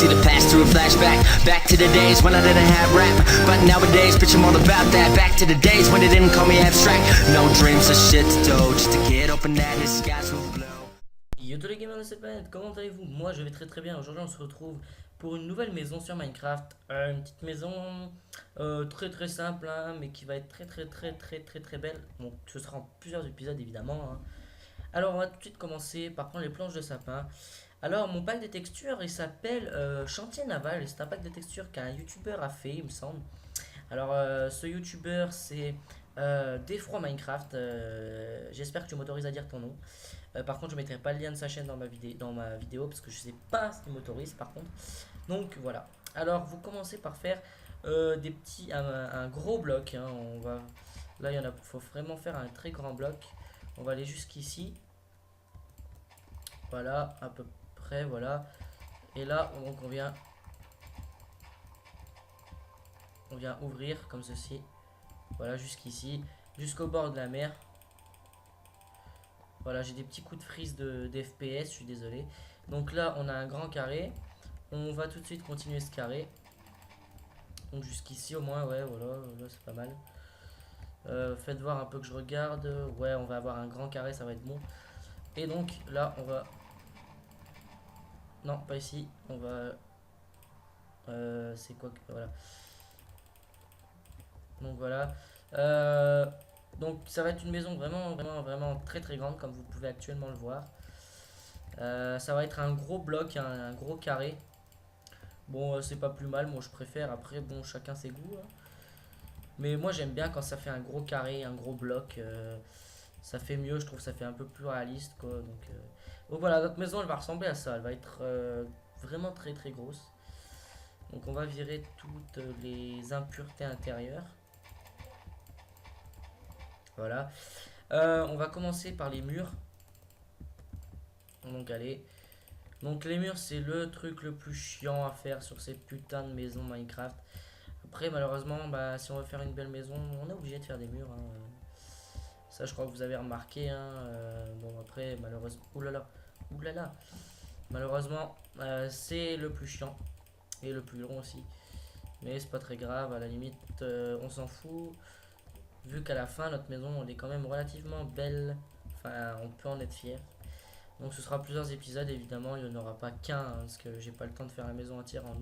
see the past through a flashback. Back to the days when I didn't have rap, but nowadays, bitch, I'm all about that. Back to the days when they didn't call me abstract. No dreams or shit to do, just a kid hoping that his skies will blow. Yo tous les gamers de cette planète, comment allez-vous? Moi je vais très bien. Aujourd'hui on se retrouve pour une nouvelle maison sur Minecraft. Une petite maison très simple, hein, mais qui va être très belle. Donc ce sera en plusieurs épisodes évidemment, hein. Alors on va tout de suite commencer par prendre les planches de sapin. Alors mon pack de textures il s'appelle Chantier Naval. C'est un pack de textures qu'un youtubeur a fait il me semble. Alors ce youtubeur c'est Défroid Minecraft. J'espère que tu m'autorises à dire ton nom. Par contre, je ne mettrai pas le lien de sa chaîne dans ma vidéo parce que je sais pas ce qu'il m'autorise par contre. Donc voilà. Alors, vous commencez par faire un gros bloc, hein. Là, il faut vraiment faire un très grand bloc. On va aller jusqu'ici. Voilà, à peu près, voilà. Et là, on vient ouvrir comme ceci. Voilà, jusqu'ici, jusqu'au bord de la mer. Voilà, j'ai des petits coups de freeze d'FPS, je suis désolé. Donc là, on a un grand carré. On va tout de suite continuer ce carré. Donc jusqu'ici au moins, ouais, voilà, là c'est pas mal. Faites voir un peu que je regarde. Ouais, on va avoir un grand carré, ça va être bon. Et donc là, on va... Non, pas ici. On va... c'est quoi que... Voilà. Donc voilà. Donc ça va être une maison vraiment très grande comme vous pouvez actuellement le voir. Ça va être un gros bloc, un gros carré. Bon, c'est pas plus mal, moi je préfère. Après, bon, chacun ses goûts, hein. Mais moi j'aime bien quand ça fait un gros carré, un gros bloc. Ça fait mieux, je trouve, ça fait un peu plus réaliste, quoi. Donc voilà, notre maison elle va ressembler à ça. Elle va être vraiment très grosse. Donc on va virer toutes les impuretés intérieures. Voilà. On va commencer par les murs. Donc allez. Donc les murs c'est le truc le plus chiant à faire sur ces putains de maisons Minecraft. Après malheureusement bah, si on veut faire une belle maison on est obligé de faire des murs, hein. Ça je crois que vous avez remarqué, hein. Bon après malheureusement... Oulala. Malheureusement c'est le plus chiant. Et le plus long aussi. Mais c'est pas très grave, à la limite on s'en fout. Vu qu'à la fin notre maison elle est quand même relativement belle. Enfin on peut en être fier. Donc ce sera plusieurs épisodes évidemment, il n'y en aura pas qu'un, hein, parce que j'ai pas le temps de faire la maison entière en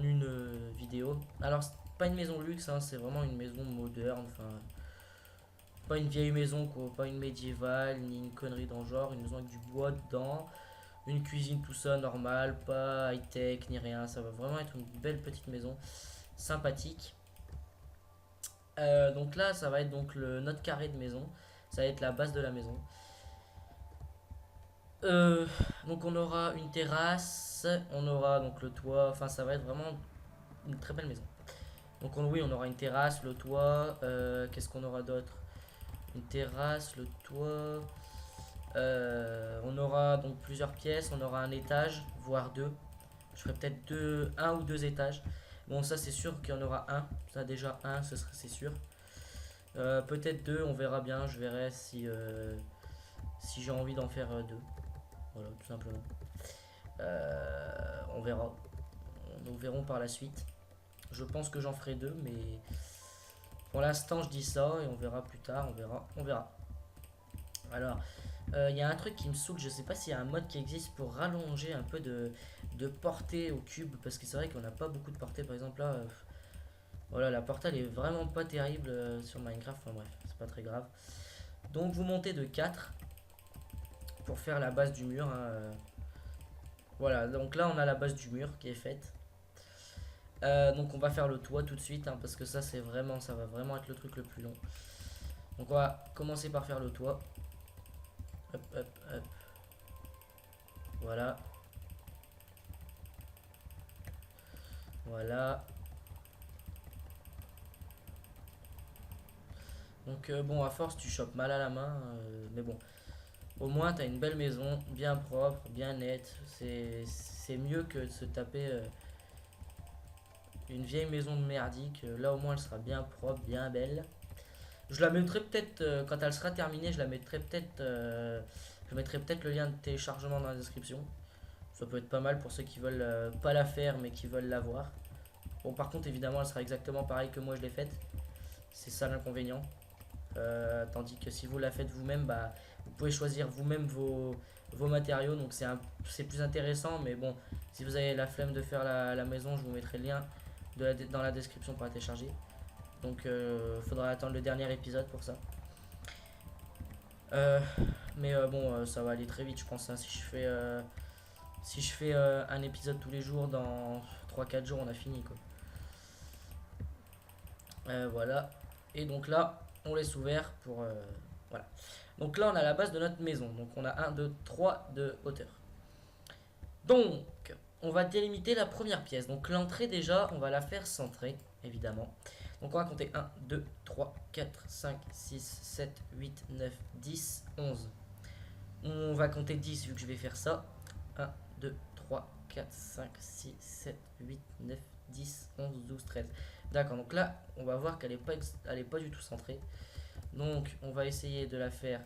une vidéo. Alors c'est pas une maison luxe, hein, c'est vraiment une maison moderne, enfin pas une vieille maison quoi, pas une médiévale ni une connerie dans le genre, une maison avec du bois dedans, une cuisine tout ça normal, pas high tech ni rien, ça va vraiment être une belle petite maison sympathique. Donc là ça va être donc notre carré de maison, ça va être la base de la maison. Donc on aura une terrasse, on aura donc le toit, enfin ça va être vraiment une très belle maison. Donc oui, on aura une terrasse, le toit, qu'est-ce qu'on aura d'autre? Une terrasse, le toit, on aura donc plusieurs pièces, on aura un étage, voire deux. Je ferai peut-être un ou deux étages. Bon ça c'est sûr qu'il y en aura un, ça déjà un, c'est sûr. Peut-être deux, on verra bien, je verrai si j'ai envie d'en faire deux. Voilà, tout simplement. On verra. Nous verrons par la suite. Je pense que j'en ferai deux, mais pour l'instant, je dis ça et on verra plus tard. On verra. Alors, il y a un truc qui me saoule. Je sais pas s'il y a un mode qui existe pour rallonger un peu de portée au cube. Parce que c'est vrai qu'on n'a pas beaucoup de portée. Par exemple, là, voilà, la portée elle est vraiment pas terrible sur Minecraft. Enfin bref, c'est pas très grave. Donc, vous montez de 4 pour faire la base du mur, hein. Voilà, donc là on a la base du mur qui est faite. Donc on va faire le toit tout de suite, hein, parce que ça va vraiment être le truc le plus long. Donc on va commencer par faire le toit. Hop. Voilà. Donc bon, à force tu chopes mal à la main, mais bon. Au moins, tu as une belle maison, bien propre, bien nette. C'est mieux que de se taper une vieille maison de merdique. Là, au moins, elle sera bien propre, bien belle. Je la mettrai peut-être, quand elle sera terminée, je mettrai peut-être le lien de téléchargement dans la description. Ça peut être pas mal pour ceux qui veulent pas la faire mais qui veulent la voir. Bon, par contre, évidemment, elle sera exactement pareille que moi je l'ai faite. C'est ça l'inconvénient. Tandis que si vous la faites vous-même, bah, vous pouvez choisir vous-même vos matériaux. Donc c'est plus intéressant. Mais bon, si vous avez la flemme de faire la maison, je vous mettrai le lien dans la description pour la télécharger. Donc faudra attendre le dernier épisode pour ça. Mais bon, ça va aller très vite, je pense. Hein. Si je fais un épisode tous les jours, dans 3-4 jours, on a fini quoi. Voilà. Et donc là, on laisse ouvert pour... voilà. Donc là, on a la base de notre maison. Donc on a 1, 2, 3 de hauteur. Donc, on va délimiter la première pièce. Donc l'entrée déjà, on va la faire centrée, évidemment. Donc on va compter 1, 2, 3, 4, 5, 6, 7, 8, 9, 10, 11. On va compter 10 vu que je vais faire ça. 1, 2, 3, 4, 5, 6, 7, 8, 9, 10, 11, 12, 13. D'accord, donc là, on va voir qu'elle n'est pas du tout centrée. Donc, on va essayer de la faire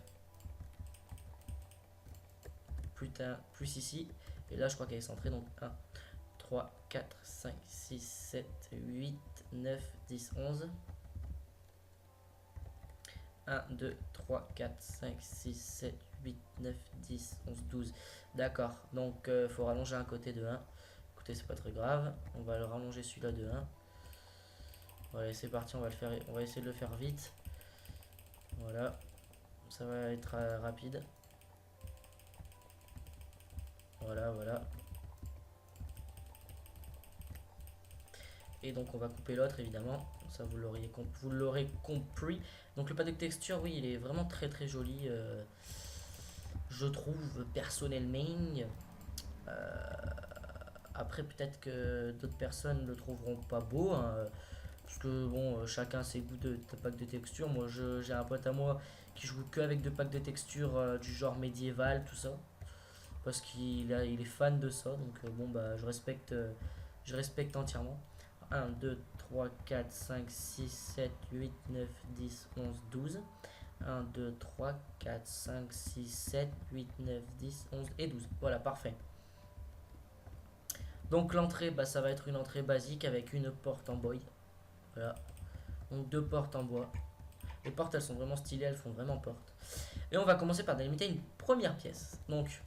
plus ici. Et là, je crois qu'elle est centrée. Donc, 1, 3, 4, 5, 6, 7, 8, 9, 10, 11. 1, 2, 3, 4, 5, 6, 7, 8, 9, 10, 11, 12. D'accord, donc il faut rallonger un côté de 1. Écoutez, c'est pas très grave. On va le rallonger celui-là de 1. Voilà, c'est parti, on va essayer de le faire vite. Voilà, ça va être rapide. Voilà, voilà. Et donc on va couper l'autre évidemment, ça vous l'aurez compris. Donc le pack de texture, oui, il est vraiment très très joli, je trouve personnellement. Après peut-être que d'autres personnes le trouveront pas beau, hein, parce que bon, chacun ses goûts de pack de texture. Moi j'ai un pote à moi qui joue que avec deux packs de texture du genre médiéval, tout ça. Parce il est fan de ça, donc bon bah je respecte entièrement. 1, 2, 3, 4, 5, 6, 7, 8, 9, 10, 11, 12. 1, 2, 3, 4, 5, 6, 7, 8, 9, 10, 11 et 12. Voilà, parfait. Donc l'entrée, bah, ça va être une entrée basique avec une porte en bois. Voilà. Donc deux portes en bois. Les portes, elles sont vraiment stylées, elles font vraiment porte. Et on va commencer par délimiter une première pièce. Donc,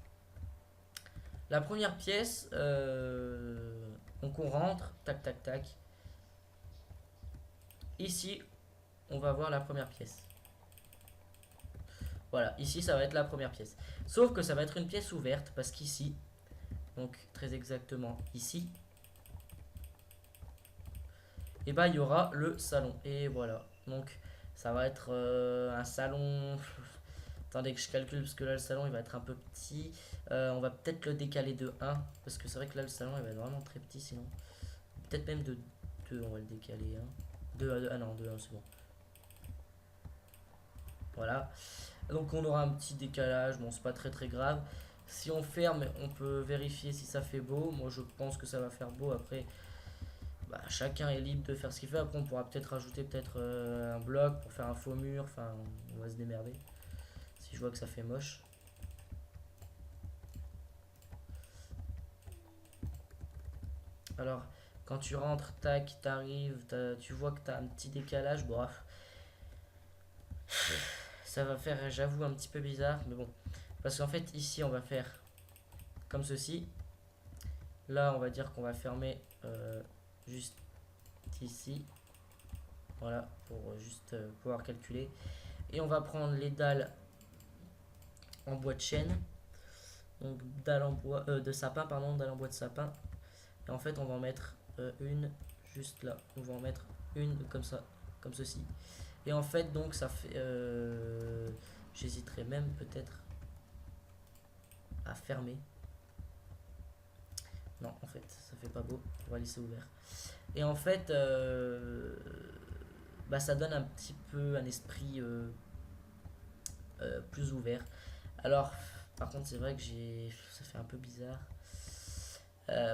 la première pièce, donc on rentre, tac, tac, tac. Ici, on va voir la première pièce. Voilà, ici, ça va être la première pièce. Sauf que ça va être une pièce ouverte, parce qu'ici, donc très exactement ici, et bah il y aura le salon. Et voilà, donc ça va être un salon... Attendez que je calcule, parce que là, le salon, il va être un peu petit. On va peut-être le décaler de 1, parce que c'est vrai que là, le salon, il va être vraiment très petit, sinon. Peut-être même de 2, on va le décaler. Hein. 2 à 2, non, 2 à 1, c'est bon. Voilà. Donc, on aura un petit décalage. Bon, c'est pas très très grave. Si on ferme, on peut vérifier si ça fait beau. Moi, je pense que ça va faire beau. Après, bah, chacun est libre de faire ce qu'il fait. Après, on pourra peut-être rajouter un bloc pour faire un faux mur. Enfin, on va se démerder. Si je vois que ça fait moche. Alors, quand tu rentres, tac, t'arrives, tu vois que t'as un petit décalage. Bon, ça va faire, j'avoue, un petit peu bizarre. Mais bon, parce qu'en fait, ici, on va faire comme ceci. Là, on va dire qu'on va fermer juste ici. Voilà, pour juste pouvoir calculer. Et on va prendre les dalles en bois de chêne. Donc, dalles en bois de sapin, pardon, dalles en bois de sapin. Et en fait, on va en mettre une juste là. On va en mettre une comme ça, comme ceci. Et en fait, donc, ça fait... j'hésiterais même peut-être à fermer. Non, en fait, ça fait pas beau. On va laisser ouvert. Et en fait, bah, ça donne un petit peu un esprit plus ouvert. Alors, par contre, c'est vrai que ça fait un peu bizarre.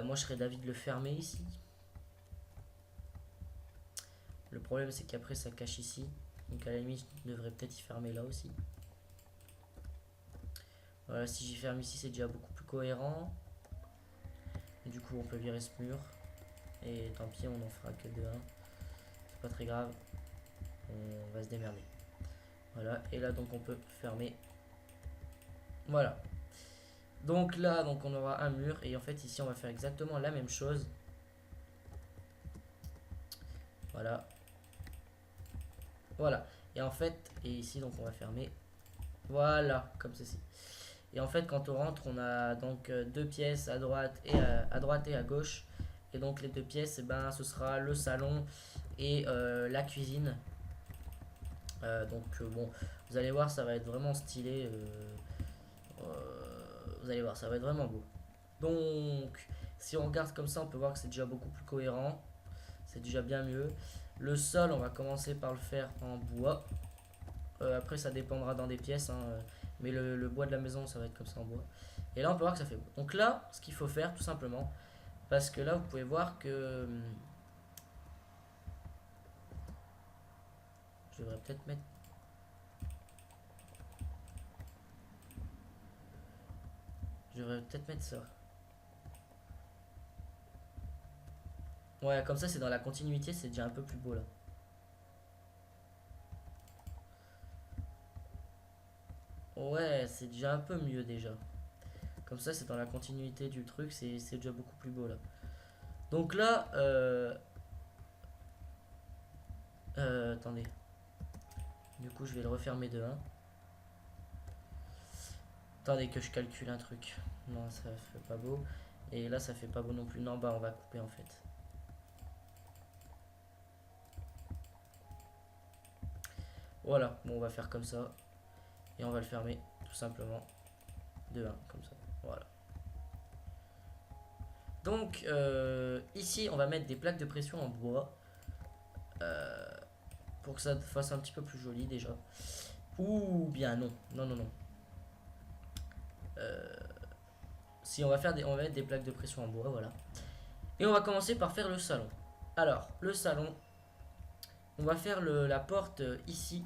Moi, je serais d'avis de le fermer ici. Le problème, c'est qu'après, ça cache ici. Donc, à la limite, je devrais peut-être y fermer là aussi. Voilà, si j'y ferme ici, c'est déjà beaucoup plus cohérent. Et du coup on peut virer ce mur. Et tant pis, on en fera que 2-1. C'est pas très grave. On va se démerder. Voilà, et là donc on peut fermer. Voilà. Donc là, donc on aura un mur. Et en fait ici on va faire exactement la même chose. Voilà. Voilà. Et en fait, et ici donc on va fermer. Voilà, comme ceci. Et en fait quand on rentre, on a donc deux pièces à droite et à gauche. Et donc les deux pièces, et ben, ce sera le salon et la cuisine. Bon, vous allez voir, ça va être vraiment stylé. Vous allez voir, ça va être vraiment beau. Donc, si on regarde comme ça, on peut voir que c'est déjà beaucoup plus cohérent. C'est déjà bien mieux. Le sol, on va commencer par le faire en bois. Après, ça dépendra dans des pièces, hein, mais le bois de la maison, ça va être comme ça en bois. Et là, on peut voir que ça fait beau. Donc là, ce qu'il faut faire, tout simplement, parce que là, vous pouvez voir que... Je devrais peut-être mettre... Je devrais peut-être mettre ça. Ouais, comme ça, c'est dans la continuité, c'est déjà un peu plus beau, là. Ouais, c'est déjà un peu mieux, déjà. Comme ça, c'est dans la continuité du truc, c'est déjà beaucoup plus beau, là. Donc là, attendez. Du coup, je vais le refermer de 1. Attendez que je calcule un truc. Non, ça fait pas beau. Et là, ça fait pas beau non plus. Non, bah, on va couper, en fait. Voilà, bon, on va faire comme ça. Et on va le fermer, tout simplement, de 1, comme ça. Voilà. Donc, ici, on va mettre des plaques de pression en bois. Pour que ça fasse un petit peu plus joli, déjà. Ou bien non. Non, non, non. Si on va faire on va mettre des plaques de pression en bois, voilà. Et on va commencer par faire le salon. Alors, le salon, on va faire la porte ici.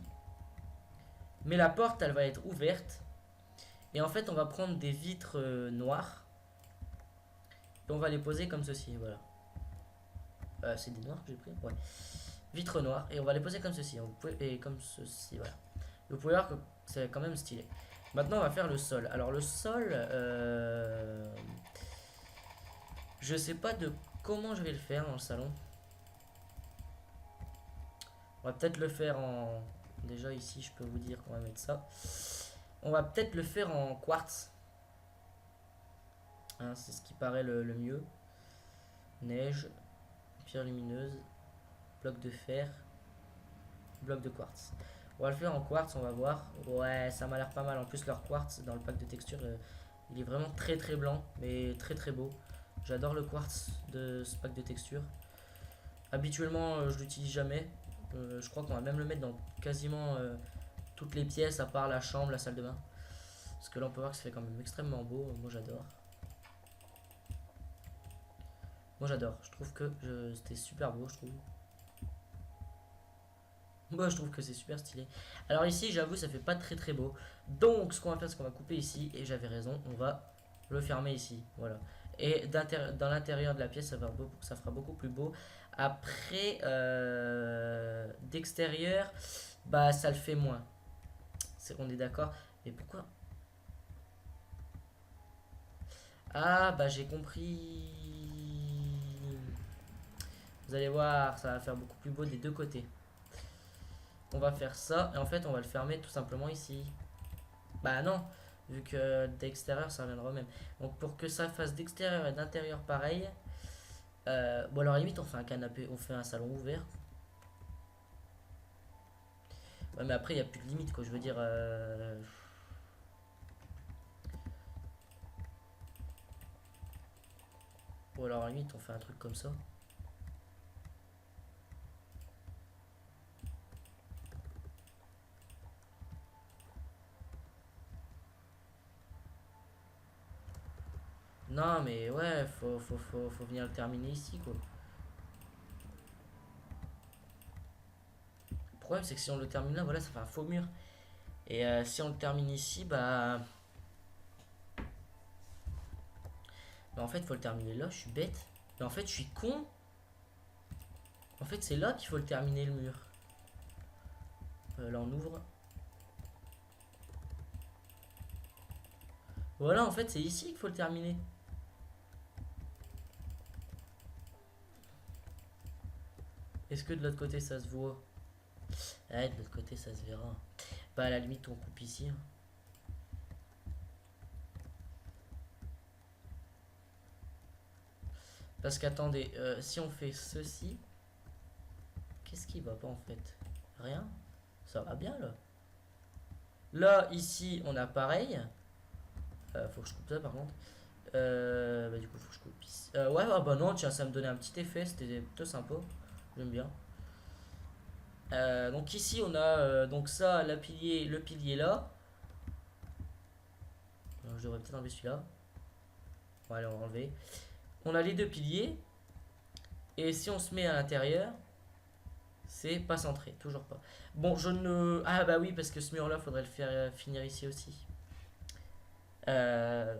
Mais la porte, elle va être ouverte. Et en fait, on va prendre des vitres noires. Et on va les poser comme ceci, voilà. C'est des noirs que j'ai pris, ouais. Vitres noires. Et on va les poser comme ceci. Et comme ceci, voilà. Et vous pouvez voir que c'est quand même stylé. Maintenant, on va faire le sol. Alors, le sol, je sais pas de comment je vais le faire dans le salon. On va peut-être le faire en... Déjà, ici, je peux vous dire qu'on va mettre ça. On va peut-être le faire en quartz. Hein, c'est ce qui paraît le mieux. Neige, pierre lumineuse, bloc de fer, bloc de quartz. On va le faire en quartz, on va voir. Ouais, ça m'a l'air pas mal. En plus, leur quartz dans le pack de texture, il est vraiment très très blanc, mais très très beau. J'adore le quartz de ce pack de texture. Habituellement, je l'utilise jamais. Je crois qu'on va même le mettre dans quasiment toutes les pièces, à part la chambre, la salle de bain. Parce que là, on peut voir que ça fait quand même extrêmement beau. Moi, j'adore. Moi, j'adore. Je trouve que c'était super beau, je trouve. Moi, je trouve que c'est super stylé. Alors ici, j'avoue, ça fait pas très très beau. Donc, ce qu'on va faire, c'est qu'on va couper ici. Et j'avais raison, on va le fermer ici. Voilà. Et dans l'intérieur de la pièce, ça fera beaucoup plus beau. Après, d'extérieur, bah, ça le fait moins. On est d'accord. Mais pourquoi? Ah, bah, j'ai compris. Vous allez voir, ça va faire beaucoup plus beau des deux côtés. On va faire ça et en fait on va le fermer tout simplement ici. Bah non, vu que d'extérieur ça reviendra au même. Donc pour que ça fasse d'extérieur et d'intérieur pareil, bon alors limite on fait un canapé, on fait un salon ouvert. Ouais mais après il n'y a plus de limite quoi, je veux dire... Ou alors limite on fait un truc comme ça. Non mais ouais, faut venir le terminer ici quoi. Le problème c'est que si on le termine là, voilà, ça fait un faux mur. Et si on le termine ici, bah... Mais en fait, faut le terminer là, je suis bête. Mais en fait, je suis con. En fait, c'est là qu'il faut le terminer le mur. Là, on ouvre. Voilà, en fait, c'est ici qu'il faut le terminer. Est-ce que de l'autre côté, ça se voit? Ouais, de l'autre côté, ça se verra. Bah, à la limite, on coupe ici. Hein. Parce qu'attendez, si on fait ceci, qu'est-ce qui va pas en fait? Rien? Ça va bien là. Là, ici, on a pareil. Faut que je coupe ça par contre. Bah, du coup, faut que je coupe ici. Ouais, ah bah non, tiens, ça me donnait un petit effet, c'était plutôt sympa. J'aime bien. Donc ici, on a donc ça, le pilier là. Alors, je devrais peut-être enlever celui-là. Bon, allez, on va enlever. On a les deux piliers. Et si on se met à l'intérieur, c'est pas centré, toujours pas. Bon, je ne... Ah bah oui, parce que ce mur-là, faudrait le faire finir ici aussi. Bah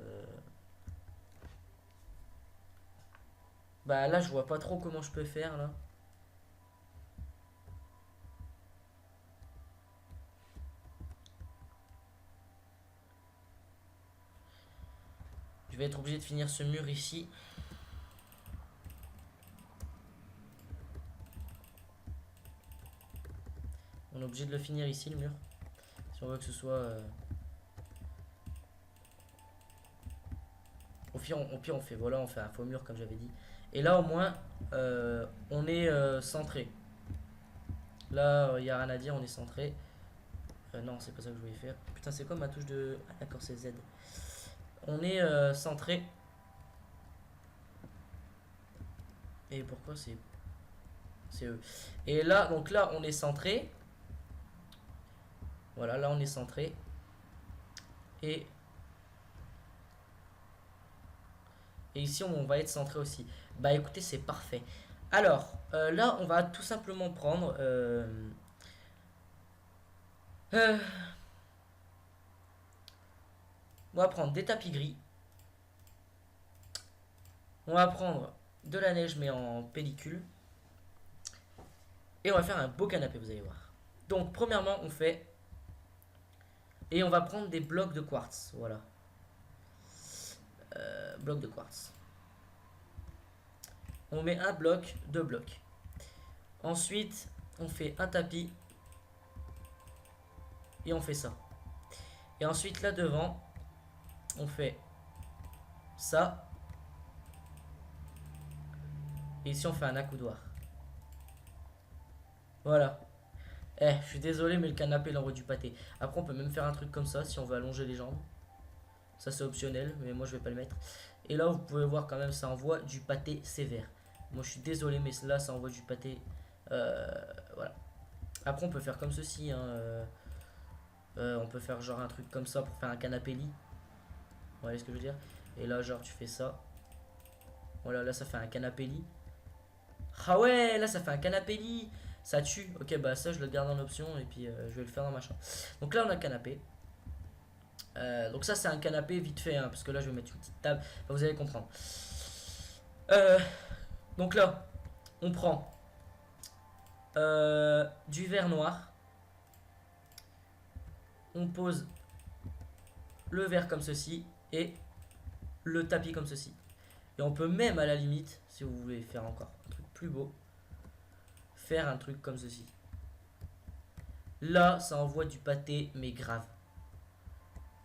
là, je vois pas trop comment je peux faire, là. Je vais être obligé de finir ce mur ici. On est obligé de le finir ici, le mur. Si on veut que ce soit... Au pire, on fait, voilà, on fait un faux mur, comme j'avais dit. Et là, au moins, on est centré. Là, il n'y a rien à dire, on est centré. Non, c'est pas ça que je voulais faire. Putain, c'est quoi ma touche de... Ah, d'accord, c'est Z. On est centré. Et pourquoi c'est eux? Et là, donc là, on est centré. Voilà, là, on est centré. Et ici, on va être centré aussi. Bah écoutez, c'est parfait. Alors, là, on va tout simplement prendre... on va prendre des tapis gris. On va prendre de la neige, mais en pellicule. Et on va faire un beau canapé, vous allez voir. Donc, premièrement, on fait... Et on va prendre des blocs de quartz. Voilà. Blocs de quartz. On met un bloc, deux blocs. Ensuite, on fait un tapis. Et on fait ça. Et ensuite, là devant, on fait ça. Et ici, on fait un accoudoir. Voilà. Eh, je suis désolé, mais le canapé, il envoie du pâté. Après, on peut même faire un truc comme ça si on veut allonger les jambes. Ça, c'est optionnel, mais moi, je vais pas le mettre. Et là, vous pouvez voir quand même, ça envoie du pâté sévère. Moi, je suis désolé, mais là, ça envoie du pâté. Voilà. Après, on peut faire comme ceci. Hein, on peut faire genre un truc comme ça pour faire un canapé lit. Vous voyez ce que je veux dire? Et là, genre, tu fais ça. Voilà, là, ça fait un canapé lit. Ah ouais, là, ça fait un canapé lit. Ça tue. Ok, bah ça, je le garde en option et puis je vais le faire dans ma chambre. Donc là, on a le canapé. Donc ça, c'est un canapé vite fait, hein, parce que là, je vais mettre une petite table. Enfin, vous allez comprendre. Donc là, on prend du verre noir. On pose le verre comme ceci et le tapis comme ceci. Et on peut même, à la limite, si vous voulez faire encore un truc plus beau, faire un truc comme ceci. Là, ça envoie du pâté, mais grave.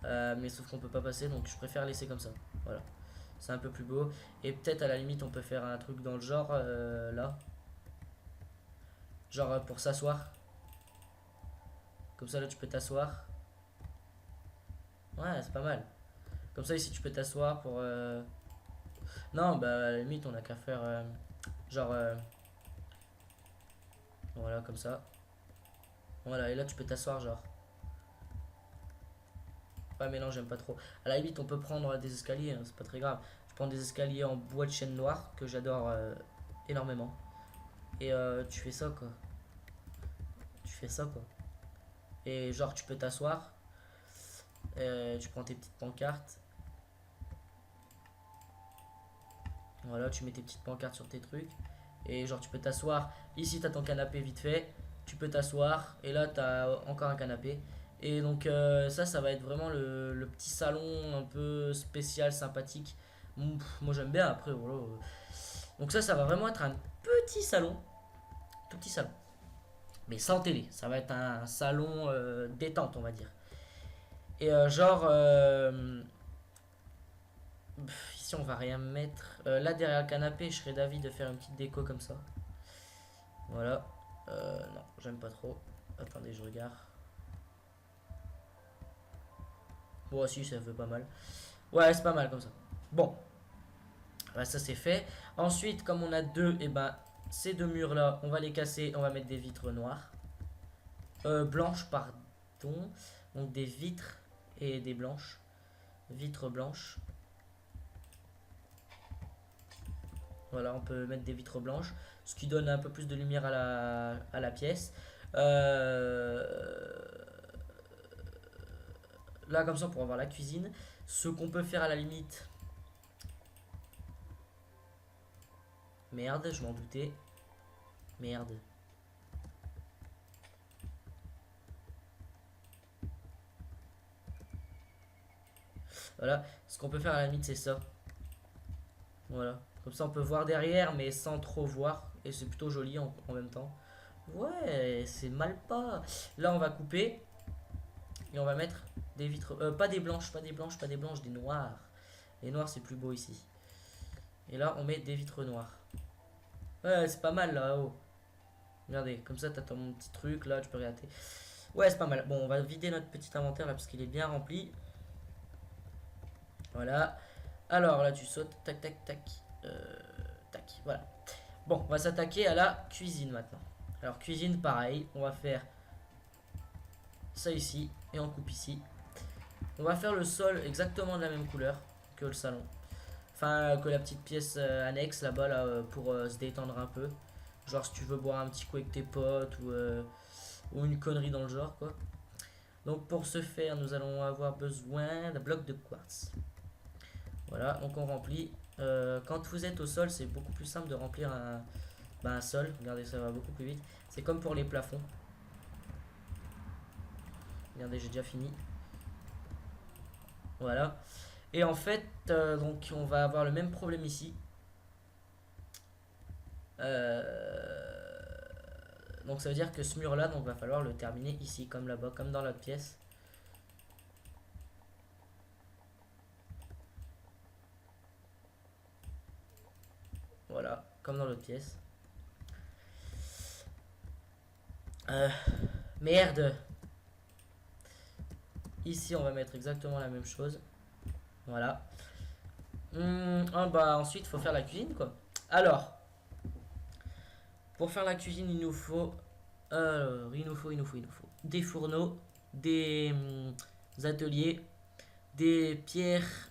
Mais sauf qu'on peut pas passer, donc je préfère laisser comme ça. Voilà. C'est un peu plus beau. Et peut-être à la limite, on peut faire un truc dans le genre, là. Genre pour s'asseoir. Comme ça, là, tu peux t'asseoir. Ouais, c'est pas mal. Comme ça, ici, tu peux t'asseoir pour... Non, bah, à la limite, on a qu'à faire... genre... voilà, comme ça. Voilà, et là, tu peux t'asseoir, genre. Ouais, mais non, j'aime pas trop. À la limite, on peut prendre des escaliers, hein, c'est pas très grave. Je prends des escaliers en bois de chêne noir, que j'adore énormément. Et tu fais ça, quoi. Tu fais ça, quoi. Et genre, tu peux t'asseoir. Tu prends tes petites pancartes. Voilà, tu mets tes petites pancartes sur tes trucs. Et genre tu peux t'asseoir. Ici t'as ton canapé vite fait. Tu peux t'asseoir. Et là t'as encore un canapé. Et donc ça va être vraiment le petit salon un peu spécial, sympathique. Moi j'aime bien après. Voilà. Donc ça va vraiment être un petit salon. Tout petit salon. Mais sans télé. Ça va être un salon détente on va dire. Et ici on va rien mettre. Là derrière le canapé, je serais d'avis de faire une petite déco comme ça. Voilà. Non, j'aime pas trop. Attendez, je regarde. Bon, si, ça fait pas mal. Ouais, c'est pas mal comme ça. Bon, bah, ça c'est fait. Ensuite, comme on a deux, et ben ces deux murs là, on va les casser. On va mettre des vitres noires. Blanches, pardon. Donc des vitres et des blanches. Vitres blanches. Voilà, on peut mettre des vitres blanches, ce qui donne un peu plus de lumière à la pièce. Là, comme ça, pour avoir la cuisine. Ce qu'on peut faire à la limite. Merde, je m'en doutais. Merde. Voilà, ce qu'on peut faire à la limite, c'est ça. Voilà. Comme ça, on peut voir derrière, mais sans trop voir. Et c'est plutôt joli en même temps. Ouais, c'est mal pas. Là, on va couper. Et on va mettre des vitres. Pas des blanches, pas des blanches, pas des blanches, des noires. Les noirs, c'est plus beau ici. Et là, on met des vitres noires. Ouais, c'est pas mal là-haut. Regardez, comme ça, t'as ton petit truc là, tu peux regarder. Ouais, c'est pas mal. Bon, on va vider notre petit inventaire là parce qu'il est bien rempli. Voilà. Alors là, tu sautes. Tac, tac, tac. Tac. Voilà. Bon, on va s'attaquer à la cuisine maintenant. Alors, cuisine, pareil. On va faire ça ici. Et on coupe ici. On va faire le sol exactement de la même couleur que le salon. Enfin, que la petite pièce annexe là-bas là, pour se détendre un peu. Genre, si tu veux boire un petit coup avec tes potes ou une connerie dans le genre, quoi. Donc, pour ce faire, nous allons avoir besoin d'un bloc de quartz. Voilà, donc on remplit. Quand vous êtes au sol, c'est beaucoup plus simple de remplir un sol. Regardez, ça va beaucoup plus vite. C'est comme pour les plafonds. Regardez, j'ai déjà fini. Voilà. Et en fait, donc on va avoir le même problème ici. Donc ça veut dire que ce mur là, donc va falloir le terminer ici, comme là-bas, comme dans l'autre pièce. Voilà, comme dans l'autre pièce. Merde. Ici, on va mettre exactement la même chose. Voilà. Bah ensuite, il faut faire la cuisine, quoi. Alors, pour faire la cuisine, il nous faut... il nous faut des fourneaux, des ateliers, des pierres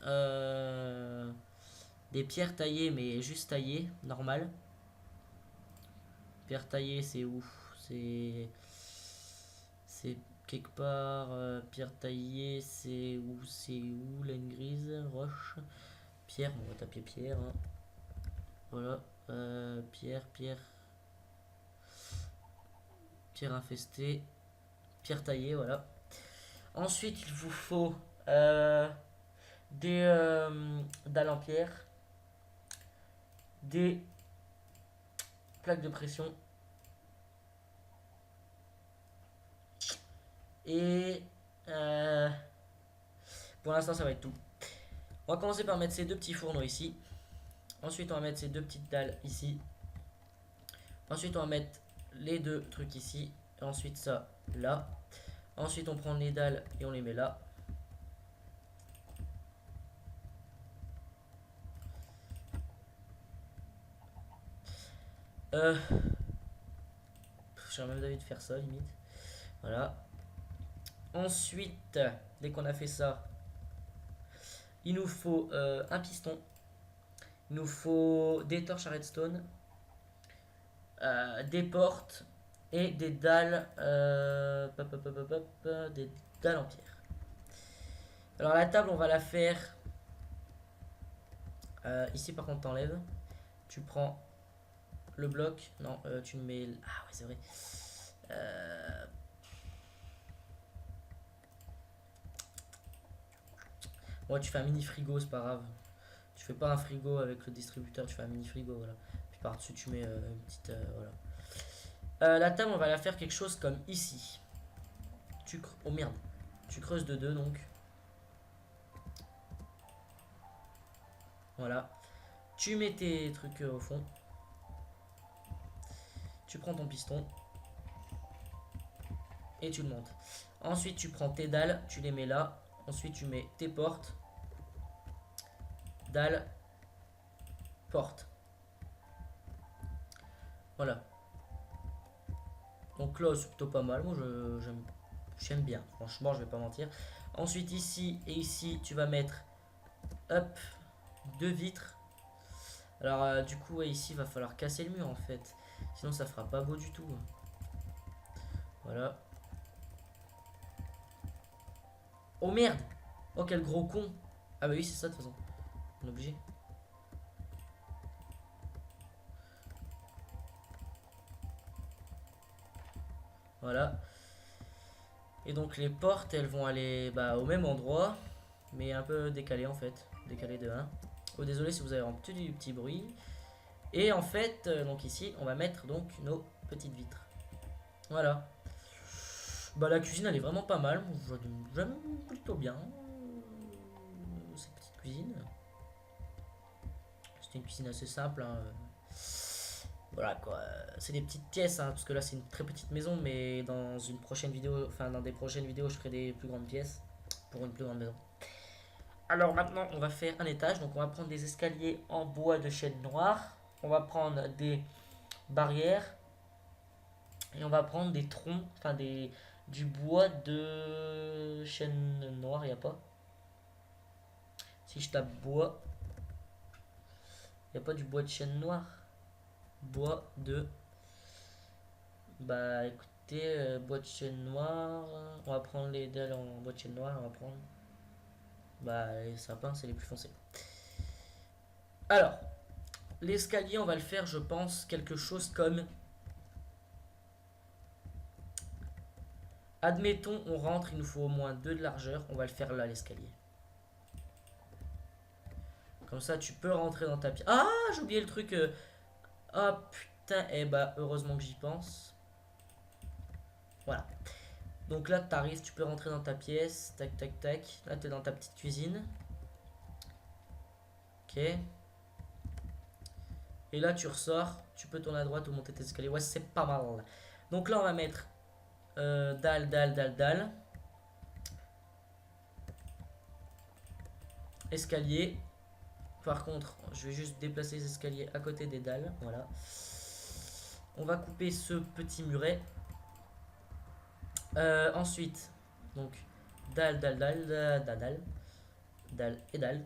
taillées, mais juste taillées, normal. Pierre taillée, c'est où? C'est quelque part. Pierre taillée, c'est où? C'est où? Laine grise, roche, pierre. On va taper pierre. Hein. Voilà. Pierre infestée, pierre taillée, voilà. Ensuite, il vous faut des dalles en pierre, des plaques de pression et pour l'instant, ça va être tout. On va commencer par mettre ces deux petits fourneaux ici. Ensuite, on va mettre ces deux petites dalles ici. Ensuite, on va mettre les deux trucs ici. Et ensuite, ça là. Ensuite, on prend les dalles et on les met là. J'ai même d'avis de faire ça, limite. Voilà. Ensuite, dès qu'on a fait ça, il nous faut un piston. Il nous faut des torches à redstone. Des portes et des dalles des dalles en pierre. Alors la table on va la faire ici par contre t'enlèves Tu prends le bloc. Non, tu le mets... Ah ouais, c'est vrai. Ouais, tu fais un mini frigo, c'est pas grave. Tu fais pas un frigo avec le distributeur, tu fais un mini frigo, voilà. Puis par-dessus, tu mets une petite... voilà. La table, on va la faire quelque chose comme ici. Oh merde. Tu creuses de 2 donc. Voilà. Tu mets tes trucs au fond. Tu prends ton piston. Et tu le montes. Ensuite, tu prends tes dalles, tu les mets là. Ensuite, tu mets tes portes. Dalles. Portes. Voilà. Donc là, c'est plutôt pas mal. Moi, j'aime bien. Franchement, je vais pas mentir. Ensuite, ici et ici, tu vas mettre hop, 2 vitres. Alors, du coup, ouais, ici, il va falloir casser le mur en fait. Sinon, ça fera pas beau du tout. Voilà. Oh merde! Oh, quel gros con! Ah, bah oui, c'est ça de toute façon. On est obligé. Voilà. Et donc les portes, elles vont aller au même endroit, mais un peu décalées en fait. Décalées de 1. Oh désolé si vous avez un petit bruit. Et en fait, donc ici, on va mettre donc nos petites vitres. Voilà. Bah la cuisine, elle est vraiment pas mal. J'aime plutôt bien cette petite cuisine. C'est une cuisine assez simple. Hein. Voilà quoi, c'est des petites pièces, hein, parce que là c'est une très petite maison, mais dans une prochaine vidéo, enfin dans des prochaines vidéos, je ferai des plus grandes pièces pour une plus grande maison. Alors maintenant, on va faire un étage, donc on va prendre des escaliers en bois de chêne noir, on va prendre des barrières et on va prendre des troncs, enfin du bois de chêne noir, il n'y a pas. Si je tape bois, il n'y a pas du bois de chêne noir. Bois de... Bah écoutez, bois de chêne noir. On va prendre les dalles en bois de chêne noir. On va prendre... Bah les sapins, c'est les plus foncés. Alors, l'escalier, on va le faire, je pense, quelque chose comme... Admettons, on rentre, il nous faut au moins 2 de largeur. On va le faire là, l'escalier. Comme ça, tu peux rentrer dans ta pièce. Ah, j'ai oublié le truc. Ah putain, eh bah heureusement que j'y pense. Voilà. Donc là, tu arrives, tu peux rentrer dans ta pièce. Tac, tac, tac. Là, tu es dans ta petite cuisine. Ok. Et là, tu ressors. Tu peux tourner à droite ou monter tes escaliers. Ouais, c'est pas mal. Donc là, on va mettre dalle, dalle, dalle, dalle. Escalier. Par contre, je vais juste déplacer les escaliers à côté des dalles. Voilà. On va couper ce petit muret. Ensuite, donc, dalle, dalle, dalle, dalle, dalle, dalle et dalle.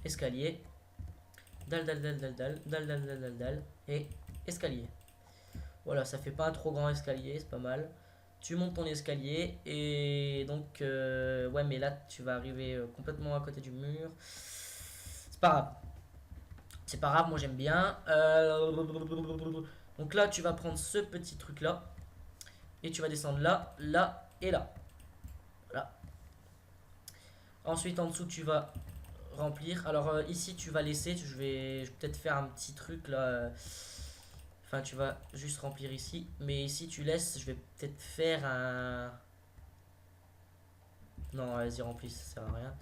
Escalier. Dalle, dalle, dalle, dalle, dalle, dalle, dalle, dalle, dalle, dalle, et escalier. Voilà, ça fait pas un trop grand escalier, c'est pas mal. Tu montes ton escalier et donc ouais, mais là tu vas arriver complètement à côté du mur. C'est pas grave. C'est pas grave, moi j'aime bien. Donc là tu vas prendre ce petit truc là et tu vas descendre là, là et là. Voilà. Ensuite en dessous tu vas remplir. Alors ici tu vas laisser, je vais peut-être faire un petit truc là. Enfin tu vas juste remplir ici. Mais ici tu laisses, je vais peut-être faire un... Non vas-y remplis, ça sert à rien.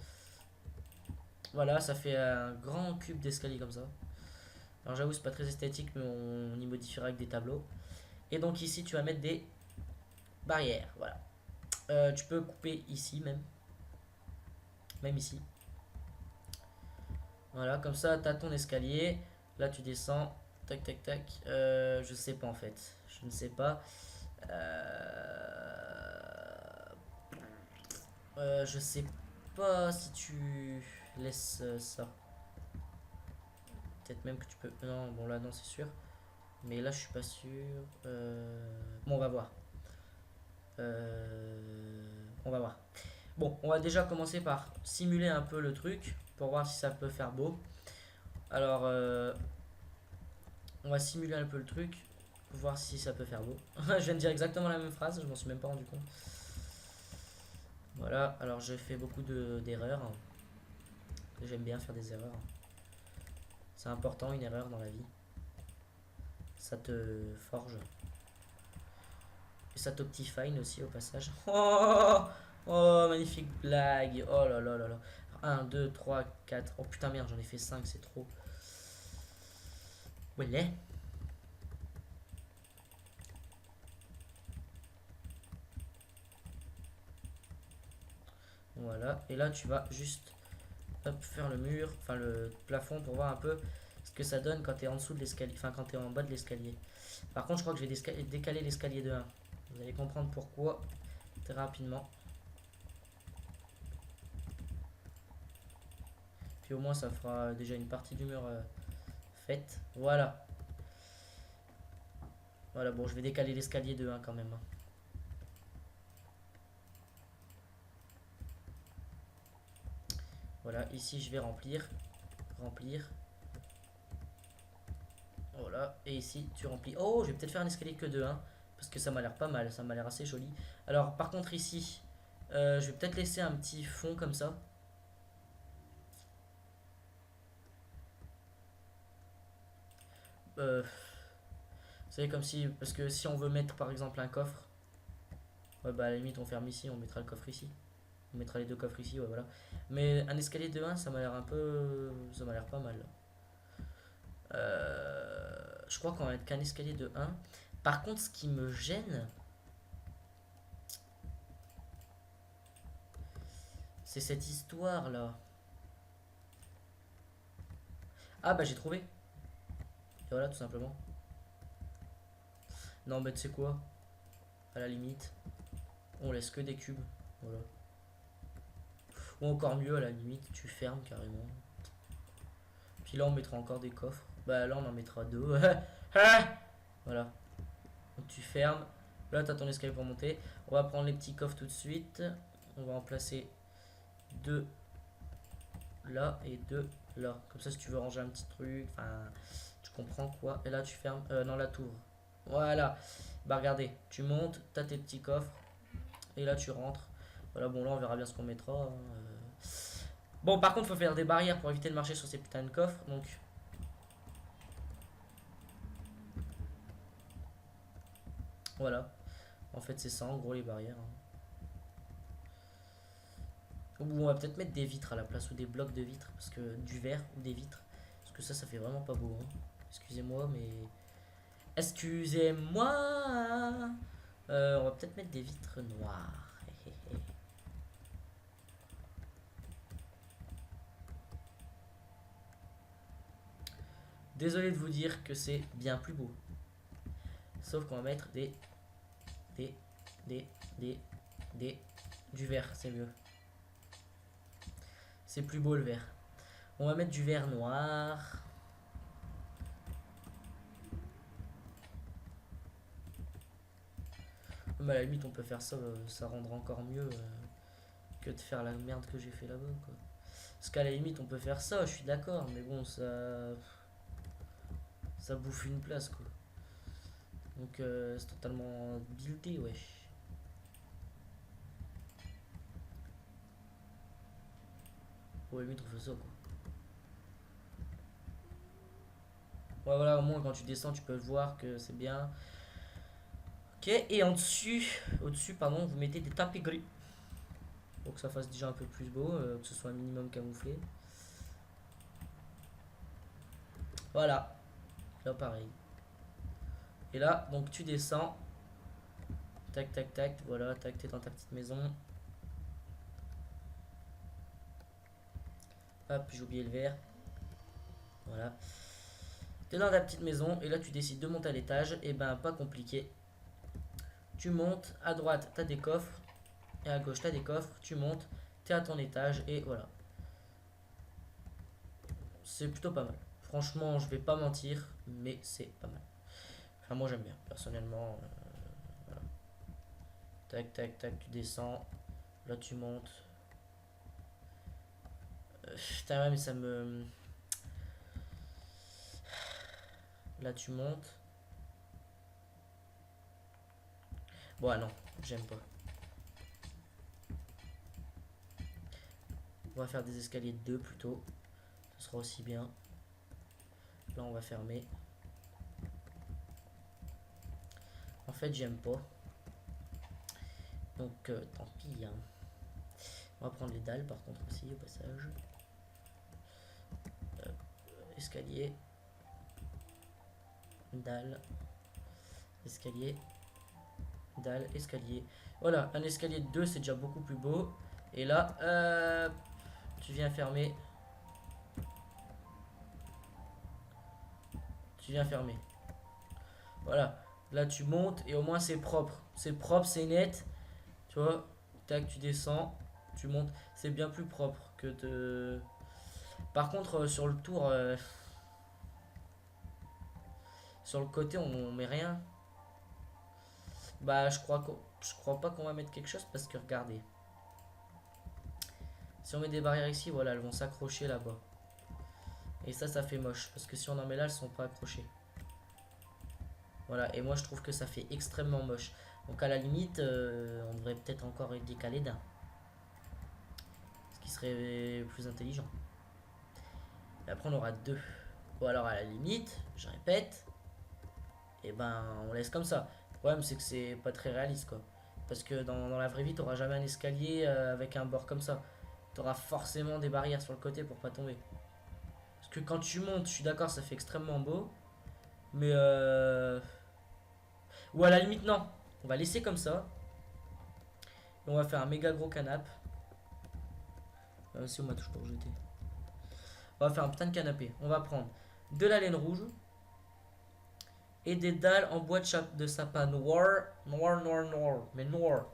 Voilà, ça fait un grand cube d'escalier comme ça. Alors j'avoue c'est pas très esthétique mais on y modifiera avec des tableaux. Et donc ici tu vas mettre des barrières. Voilà. Tu peux couper ici même. Même ici. Voilà, comme ça, tu as ton escalier. Là, tu descends. Tac, tac, tac. Je sais pas en fait. Je ne sais pas. Je sais pas si tu laisses ça. Peut-être même que tu peux... Non, bon là, non, c'est sûr. Mais là, je suis pas sûr. Bon, on va voir. On va voir. Bon, on va déjà commencer par simuler un peu le truc pour voir si ça peut faire beau. Alors, On va simuler un peu le truc. Voir si ça peut faire beau. Je viens de dire exactement la même phrase, je m'en suis même pas rendu compte. Voilà, alors j'ai fait beaucoup d'erreurs. J'aime bien faire des erreurs. C'est important une erreur dans la vie. Ça te forge. Et ça t'optifine aussi au passage. Oh, oh, magnifique blague. Oh là là là là. 1, 2, 3, 4. Oh putain merde, j'en ai fait 5, c'est trop. Où elle est? Voilà, et là tu vas juste hop, faire le mur, enfin le plafond pour voir un peu ce que ça donne quand tu es en dessous de l'escalier, enfin quand tu es en bas de l'escalier. Par contre, je crois que je vais décaler l'escalier de 1. Vous allez comprendre pourquoi très rapidement. Puis au moins ça fera déjà une partie du mur faite. Voilà. Voilà, bon, je vais décaler l'escalier de 1 quand même. Voilà, ici je vais remplir. Remplir. Voilà, et ici tu remplis. Oh, je vais peut-être faire un escalier que de 1. Parce que ça m'a l'air pas mal, ça m'a l'air assez joli. Alors, par contre, ici, je vais peut-être laisser un petit fond comme ça. Vous savez, comme si. Parce que si on veut mettre par exemple un coffre, ouais, bah à la limite, on ferme ici, on mettra le coffre ici. On mettra les deux coffres ici, ouais, voilà. Mais un escalier de 1, ça m'a l'air un peu. Ça m'a l'air pas mal. Je crois qu'on va mettre qu'un escalier de 1. Par contre, ce qui me gêne, c'est cette histoire là. Ah bah j'ai trouvé. Et voilà, tout simplement. Non, mais tu sais quoi? À la limite, on laisse que des cubes. Voilà. Ou encore mieux, à la limite, tu fermes carrément. Puis là, on mettra encore des coffres. Bah là, on en mettra 2. Voilà. Donc tu fermes. Là, tu as ton escalier pour monter. On va prendre les petits coffres tout de suite. On va en placer 2 là et 2 là. Comme ça, si tu veux ranger un petit truc, enfin, tu comprends quoi. Et là, tu fermes. Non, là, t'ouvres. Voilà. Bah, regardez. Tu montes, tu as tes petits coffres. Et là, tu rentres. Voilà, bon, là, on verra bien ce qu'on mettra. Bon, par contre, il faut faire des barrières pour éviter de marcher sur ces putains de coffres. Donc, voilà. En fait, c'est ça, en gros, les barrières. Ou on va peut-être mettre des vitres à la place ou des blocs de vitres. Parce que du verre ou des vitres. Parce que ça fait vraiment pas beau. Hein. Excusez-moi, mais. Excusez-moi. On va peut-être mettre des vitres noires. Désolé de vous dire que c'est bien plus beau. Sauf qu'on va mettre des, du vert, c'est mieux. C'est plus beau le vert. On va mettre du vert noir. Mais à la limite, on peut faire ça, ça rendra encore mieux que de faire la merde que j'ai fait là-bas, quoi. Parce qu'à la limite, on peut faire ça, je suis d'accord, mais bon, ça bouffe une place, quoi. Donc, c'est totalement buildé, wesh. Bon, à la limite, on fait ça, quoi. Ouais, voilà, au moins, quand tu descends, tu peux voir que c'est bien. Ok, et au-dessus, pardon, vous mettez des tapis gris. Pour que ça fasse déjà un peu plus beau, que ce soit un minimum camouflé. Voilà. Là, pareil. Et là, donc tu descends. Tac, tac, tac. Voilà, tac, t'es dans ta petite maison. Hop, j'ai oublié le verre. Voilà. T'es dans ta petite maison et là tu décides de monter à l'étage. Et ben, pas compliqué. Tu montes, à droite, t'as des coffres. Et à gauche, t'as des coffres. Tu montes, t'es à ton étage et voilà. C'est plutôt pas mal. Franchement, je vais pas mentir, mais c'est pas mal. Enfin, moi j'aime bien, personnellement. Voilà. Tac, tac, tac, tu descends. Là, tu montes. Putain, ouais, mais ça me. Là, tu montes. Bon, ah non, j'aime pas. On va faire des escaliers de 2 plutôt. Ce sera aussi bien. Là, on va fermer. En fait, j'aime pas. Donc, tant pis. Hein. On va prendre les dalles, par contre, aussi, au passage. Escalier. Dalle. Escalier. Dalle, escalier. Voilà, un escalier de 2, c'est déjà beaucoup plus beau. Et là, tu viens fermer. Tu viens fermer. Voilà. Là, tu montes et au moins, c'est propre. C'est propre, c'est net. Tu vois, tac, tu descends. Tu montes. C'est bien plus propre que de... Par contre, sur le tour... sur le côté, on met rien. Bah, je crois pas qu'on va mettre quelque chose parce que regardez. Si on met des barrières ici, voilà, elles vont s'accrocher là-bas. Et ça fait moche. Parce que si on en met là, elles sont pas accrochées. Voilà, et moi je trouve que ça fait extrêmement moche. Donc à la limite, on devrait peut-être encore décaler d'un. Ce qui serait plus intelligent. Et après on aura 2. Ou alors à la limite, je répète, et ben on laisse comme ça. Le problème c'est que c'est pas très réaliste quoi. Parce que dans la vraie vie, t'auras jamais un escalier avec un bord comme ça. T'auras forcément des barrières sur le côté pour pas tomber. Parce que quand tu montes, je suis d'accord, ça fait extrêmement beau. Mais ou à la limite, non. On va laisser comme ça. Et on va faire un méga gros canapé. Si on m'a toujours jeté. On va faire un putain de canapé. On va prendre de la laine rouge. Et des dalles en bois de sapin noir. Noir. Mais noir.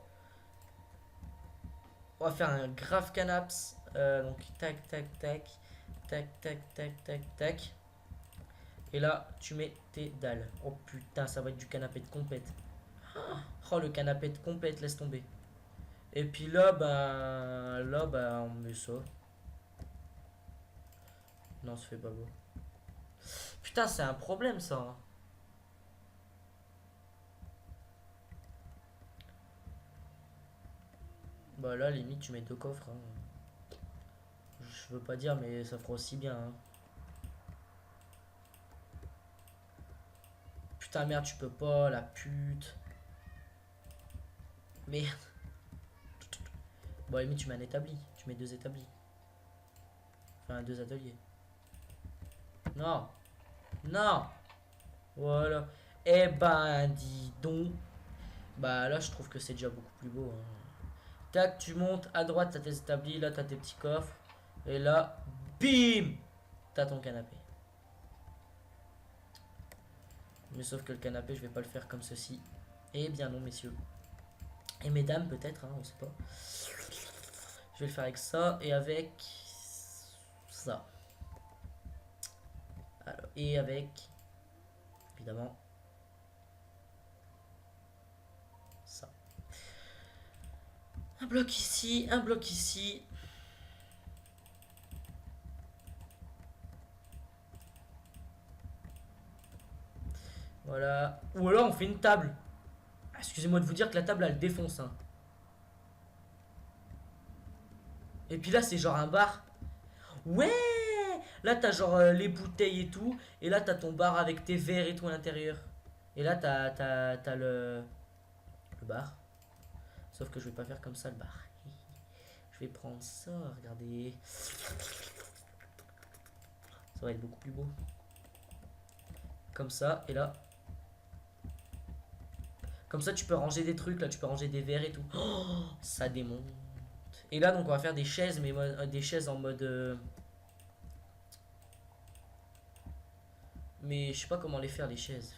On va faire un grave canaps. Donc tac, tac, tac. Tac, tac, tac, tac, tac. Et là, tu mets tes dalles. Oh putain, ça va être du canapé de compète. Oh, le canapé de compète, laisse tomber. Et puis là, on met ça. Non, ça fait pas beau. Putain, c'est un problème ça. Hein. Bah là, limite, tu mets 2 coffres. Hein. Je veux pas dire, mais ça fera aussi bien. Hein. Putain, merde, tu peux pas, la pute. Merde. Bon, à la limite, tu mets un établi. Tu mets 2 établis. Enfin, 2 ateliers. Non. Non. Voilà. Eh ben, dis donc. Bah là, je trouve que c'est déjà beaucoup plus beau. Hein. Tac, tu montes. À droite, t'as tes établis. Là, t'as tes petits coffres. Et là, bim, t'as ton canapé. Mais sauf que le canapé, je vais pas le faire comme ceci. Eh bien non, messieurs. Et mesdames, peut-être, hein, on sait pas. Je vais le faire avec ça et avec ça. Alors, et avec, évidemment, ça. Un bloc ici, un bloc ici. Voilà. Ou alors on fait une table. Excusez-moi de vous dire que la table elle défonce. Hein. Et puis là c'est genre un bar. Ouais. Là t'as genre les bouteilles et tout. Et là t'as ton bar avec tes verres et tout à l'intérieur. Et là t'as le bar. Sauf que je vais pas faire comme ça le bar. Je vais prendre ça, regardez. Ça va être beaucoup plus beau. Comme ça, et là. Comme ça tu peux ranger des trucs, là tu peux ranger des verres et tout. Oh, ça démonte. Et là donc on va faire des chaises, mais des chaises en mode... Mais je sais pas comment les faire les chaises.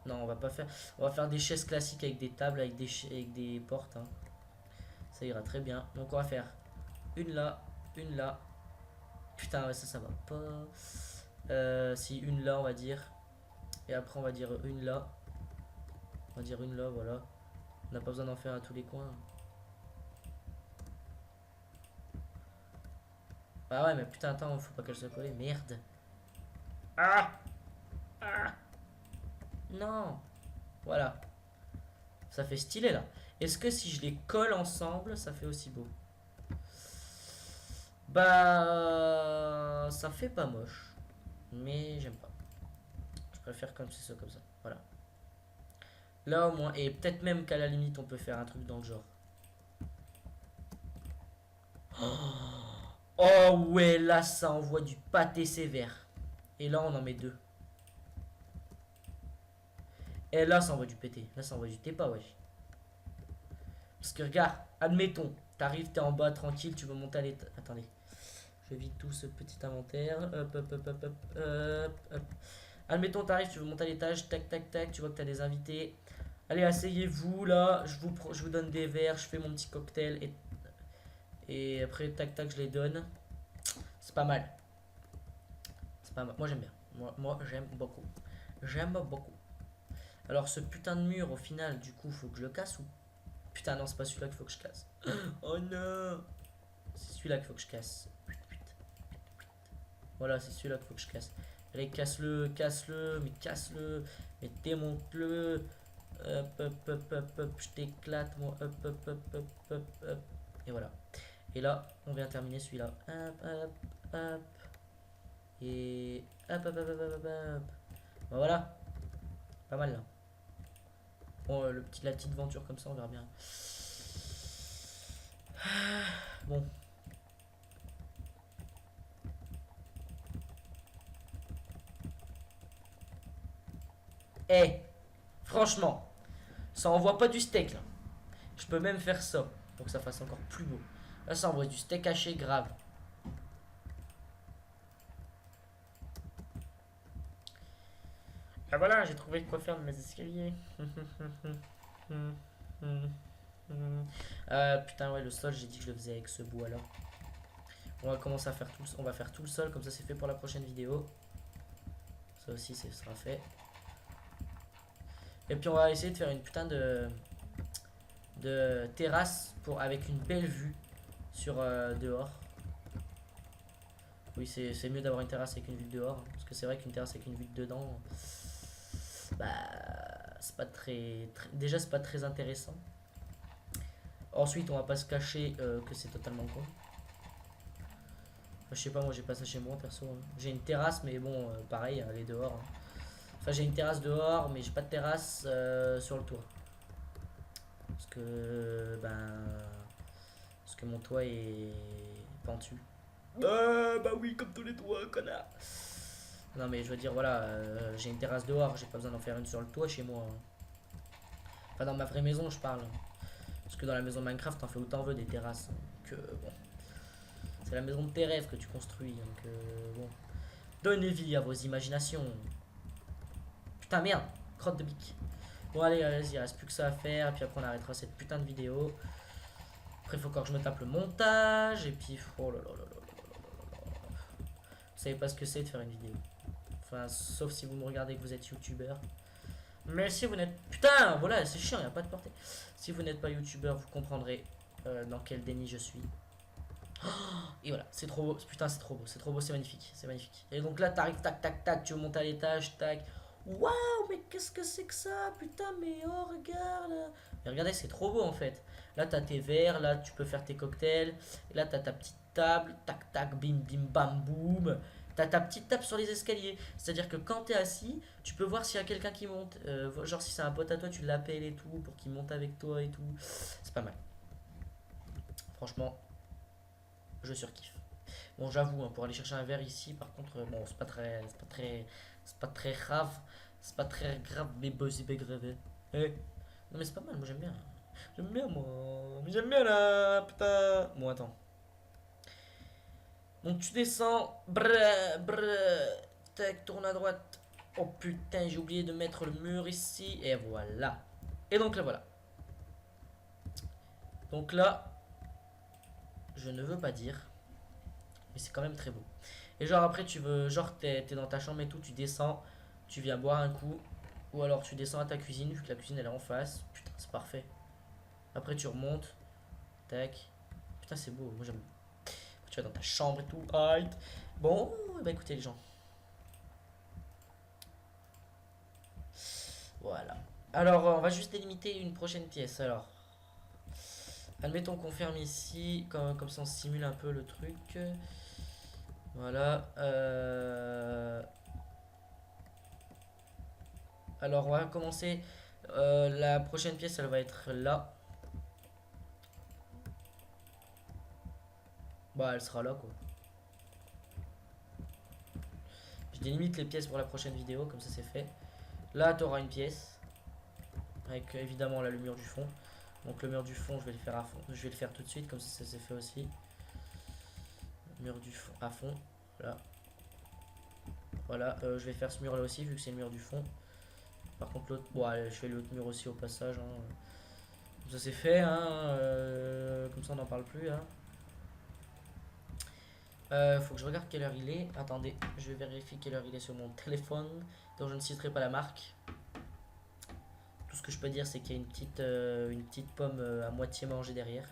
Non, on va pas faire. On va faire des chaises classiques avec des tables, avec des portes. Hein. Ça ira très bien. Donc on va faire une là, une là. Putain, ouais, ça va pas. Si une là, on va dire. Et après, on va dire une là. On va dire une là, voilà. On n'a pas besoin d'en faire à tous les coins. Bah ouais, mais putain, attends, faut pas qu'elle soit collée. Merde. Ah! Ah! Non! Voilà. Ça fait stylé là. Est-ce que si je les colle ensemble, ça fait aussi beau? Bah, ça fait pas moche. Mais j'aime pas. Je préfère comme c'est ça, comme ça. Voilà. Là au moins. Et peut-être même qu'à la limite, on peut faire un truc dans le genre. Oh ouais, là ça envoie du pâté sévère. Et là on en met deux. Et là ça envoie du pété. Là ça envoie du tépa, wesh. Parce que regarde, admettons, t'arrives, t'es en bas tranquille, tu veux monter à l'étage. Attendez. Je vide tout ce petit inventaire. Hop, hop, hop, hop, hop, hop, hop. Admettons, t'arrives, tu veux monter à l'étage, tac, tac, tac, tu vois que t'as des invités. Allez, asseyez-vous là, je vous donne des verres, je fais mon petit cocktail et après, tac, tac, je les donne. C'est pas mal. C'est pas mal. Moi, j'aime bien. Moi j'aime beaucoup. J'aime beaucoup. Alors, ce putain de mur, au final, du coup, faut que je le casse ou. Putain, non, c'est pas celui-là qu'il faut que je casse. Oh non! C'est celui-là qu'il faut que je casse. Voilà, c'est celui-là qu'il faut que je casse. Allez, casse-le, casse-le, mais casse-le, mais démonte-le. Hop, hop, hop, hop, hop, je t'éclate, moi. Hop, hop, hop, hop, hop, hop. Et voilà. Et là, on vient terminer celui-là. Hop, hop, hop. Et hop, hop, hop, hop, hop, hop. Ben voilà. Pas mal là. Bon, la petite venture comme ça, on verra bien. Bon. Eh, franchement, ça envoie pas du steak là. Je peux même faire ça pour que ça fasse encore plus beau. Là, ça envoie du steak haché grave. Ah voilà, j'ai trouvé quoi faire de mes escaliers. Putain, ouais, le sol, j'ai dit que je le faisais avec ce bois là. On va commencer à faire tout le sol. On va faire tout le sol, comme ça c'est fait pour la prochaine vidéo. Ça aussi, ça sera fait. Et puis on va essayer de faire une putain de terrasse avec une belle vue sur dehors. Oui, c'est mieux d'avoir une terrasse avec une vue dehors. Parce que c'est vrai qu'une terrasse avec une vue dedans, bah, c'est pas déjà, c'est pas très intéressant. Ensuite, on va pas se cacher que c'est totalement con. Enfin, je sais pas, moi j'ai pas ça chez moi perso. Hein. J'ai une terrasse, mais bon, pareil, elle est dehors. Hein. Enfin, j'ai une terrasse dehors, mais j'ai pas de terrasse sur le toit. Parce que, parce que mon toit est pentu. Bah oui, comme tous les toits, connard. Non, mais je veux dire, voilà, j'ai une terrasse dehors, j'ai pas besoin d'en faire une sur le toit chez moi. Hein. Enfin, dans ma vraie maison, je parle. Parce que dans la maison Minecraft, t'en fais autant veux des terrasses. Que bon. C'est la maison de tes rêves que tu construis. Donc, bon. Donnez vie à vos imaginations. Putain, merde, crotte de bique. Bon, allez, vas-y, il reste plus que ça à faire. Et puis après, on arrêtera cette putain de vidéo. Après, il faut encore que je me tape le montage. Et puis, oh là là là là là là là. Vous savez pas ce que c'est de faire une vidéo. Enfin, sauf si vous me regardez et que vous êtes youtubeur. Mais si vous n'êtes. Putain, voilà, c'est chiant, il n'y a pas de portée. Si vous n'êtes pas youtubeur, vous comprendrez dans quel déni je suis. Et voilà, c'est trop beau. Putain, c'est trop beau, c'est trop beau, c'est magnifique, c'est magnifique. Et donc là, t'arrives, tac, tac, tac, tu veux monter à l'étage, tac. Waouh, mais qu'est-ce que c'est que ça? Putain, mais oh, regarde. Mais regardez, c'est trop beau en fait. Là, t'as tes verres, là, tu peux faire tes cocktails. Et là, t'as ta petite table, tac, tac, bim, bim, bam, boum. T'as ta petite table sur les escaliers. C'est-à-dire que quand t'es assis, tu peux voir s'il y a quelqu'un qui monte. Genre, si c'est un pote à toi, tu l'appelles et tout pour qu'il monte avec toi et tout. C'est pas mal. Franchement, je surkiffe. Bon, j'avoue, hein, pour aller chercher un verre ici, par contre, bon, c'est pas très grave. C'est pas très grave, mais bon, c'est pas grave. Eh. Non, mais c'est pas mal, moi j'aime bien. J'aime bien, moi. Mais j'aime bien là, putain. Bon, attends. Donc tu descends. Brrr, brrr. Tac, tourne à droite. Oh putain, j'ai oublié de mettre le mur ici. Et voilà. Et donc là, voilà. Donc là, je ne veux pas dire. Mais c'est quand même très beau. Et genre après tu veux, genre t'es dans ta chambre et tout, tu descends, tu viens boire un coup, ou alors tu descends à ta cuisine, vu que la cuisine elle est en face, putain c'est parfait. Après tu remontes, tac, putain c'est beau, moi j'aime. Tu Tu vas dans ta chambre et tout. Right. Bon, bah écoutez les gens. Voilà. Alors, on va juste délimiter une prochaine pièce. Alors, admettons qu'on ferme ici, comme ça on simule un peu le truc. Voilà. Alors, on va commencer. La prochaine pièce, elle va être là. Bah, elle sera là, quoi. Je délimite les pièces pour la prochaine vidéo, comme ça c'est fait. Là, tu auras une pièce. Avec évidemment là, le mur du fond. Donc le mur du fond, je vais le faire à fond. Je vais le faire tout de suite, comme ça c'est fait aussi. Mur du fond à fond. Là. Voilà, je vais faire ce mur là aussi, vu que c'est le mur du fond. Par contre, l'autre. Bon, allez, je fais l'autre mur aussi au passage. Hein. Comme ça c'est fait, hein. Comme ça on n'en parle plus. Hein. Faut que je regarde quelle heure il est. Attendez, je vais vérifier quelle heure il est sur mon téléphone. Donc je ne citerai pas la marque. Tout ce que je peux dire, c'est qu'il y a une petite pomme à moitié mangée derrière.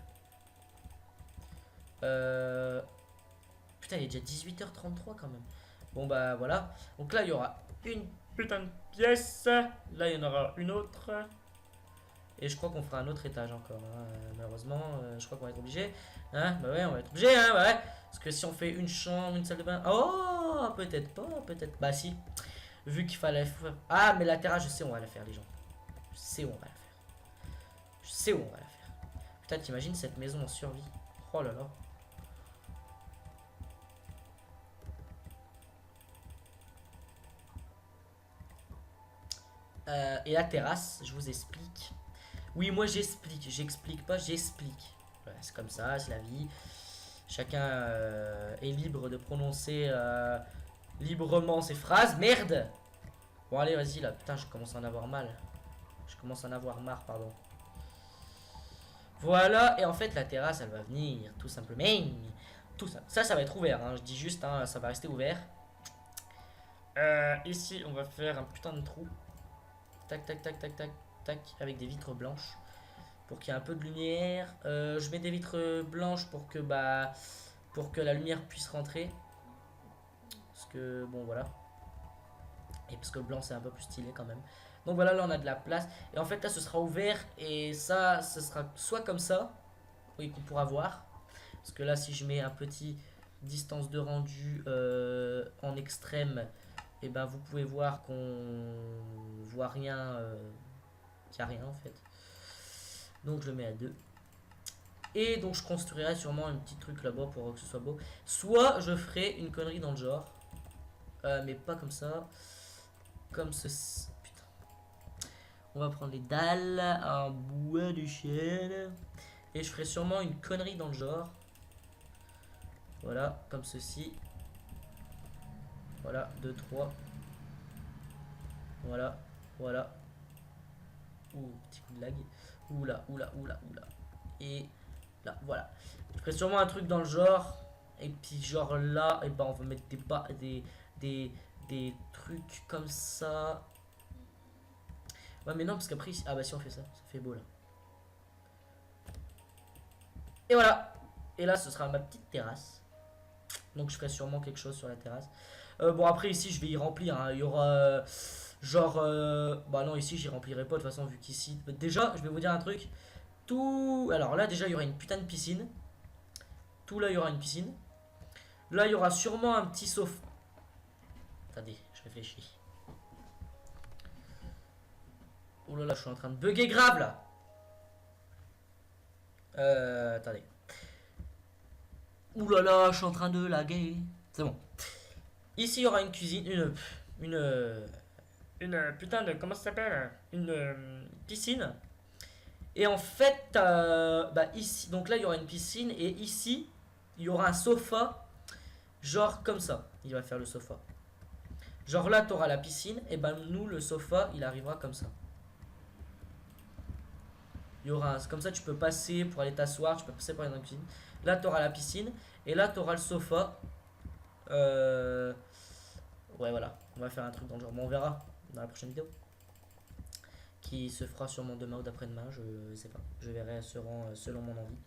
Putain, il est déjà 18h33 quand même. Bon bah voilà. Donc là, il y aura une putain de pièce. Là, il y en aura une autre. Et je crois qu'on fera un autre étage encore. Hein. Malheureusement, je crois qu'on va être obligé. Hein, bah ouais, on va être obligé. Hein, bah ouais. Parce que si on fait une chambre, une salle de bain. Oh, peut-être pas, peut-être. Bah si. Vu qu'il fallait. Ah, mais la terrasse, je sais où on va la faire, les gens. Je sais où on va la faire. Je sais où on va la faire. Putain, t'imagines cette maison en survie. Oh là là. Et la terrasse, je vous explique. Oui, moi j'explique. J'explique pas, j'explique. Voilà, c'est comme ça, c'est la vie. Chacun est libre de prononcer librement ses phrases. Merde! Bon, allez, vas-y là. Putain, je commence à en avoir mal. Je commence à en avoir marre, pardon. Voilà, et en fait, la terrasse, elle va venir, tout simplement. Tout ça. Ça va être ouvert, hein. Je dis juste, hein, ça va rester ouvert. Ici, on va faire un putain de trou. Tac, tac, tac, tac, tac, tac, avec des vitres blanches. Pour qu'il y ait un peu de lumière. Je mets des vitres blanches pour que, la lumière puisse rentrer. Parce que, bon, voilà. Et parce que le blanc, c'est un peu plus stylé quand même. Donc voilà, là, on a de la place. Et en fait, là, ce sera ouvert. Et ça, ce sera soit comme ça. Oui, qu'on pourra voir. Parce que là, si je mets un petit distance de rendu en extrême, et ben vous pouvez voir qu'on voit rien, qu'il n'y a rien en fait. Donc je le mets à 2. Et donc je construirai sûrement un petit truc là-bas pour que ce soit beau. Soit je ferai une connerie dans le genre. Mais pas comme ça. Comme ceci. Putain. On va prendre les dalles en bois de chêne. Et je ferai sûrement une connerie dans le genre. Voilà, comme ceci. Voilà, 2, 3. Voilà, voilà. Ouh, petit coup de lag. Oula, oula, oula, oula. Et là, voilà. Je ferai sûrement un truc dans le genre. Et puis genre là, et ben on va mettre des trucs comme ça. Ouais mais non parce qu'après, ah bah si on fait ça, ça fait beau là. Et voilà. Et là ce sera ma petite terrasse. Donc je ferai sûrement quelque chose sur la terrasse. Bon après ici je vais y remplir. Hein. Il y aura genre... bah non ici j'y remplirai pas de toute façon vu qu'ici... Déjà je vais vous dire un truc. Tout... Alors là déjà il y aura une putain de piscine. Tout là il y aura une piscine. Là il y aura sûrement un petit sofa. Attendez, je réfléchis. Oh là là, je suis en train de bugger grave là. Attendez. Ouh là là, je suis en train de laguer. C'est bon. Ici, il y aura une cuisine, une putain de, comment ça s'appelle? Une piscine. Et en fait, bah ici, donc là, il y aura une piscine. Et ici, il y aura un sofa. Genre comme ça. Il va faire le sofa. Genre là, tu auras la piscine. Et ben nous, le sofa, il arrivera comme ça. Il y aura comme ça, tu peux passer pour aller t'asseoir, tu peux passer pour aller dans la cuisine. Là, tu auras la piscine. Et là, tu auras le sofa. Ouais, voilà. On va faire un truc dans le genre. Bon, on verra dans la prochaine vidéo. Qui se fera sûrement demain ou d'après-demain. Je sais pas. Je verrai selon mon envie.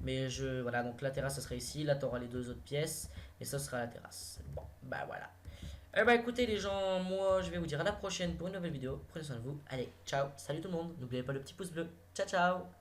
Mais voilà, donc la terrasse, ça sera ici. Là, tu auras les 2 autres pièces. Et ça sera la terrasse. Bon, bah voilà. Eh bah écoutez les gens, moi je vais vous dire à la prochaine pour une nouvelle vidéo. Prenez soin de vous. Allez, ciao, salut tout le monde. N'oubliez pas le petit pouce bleu. Ciao, ciao.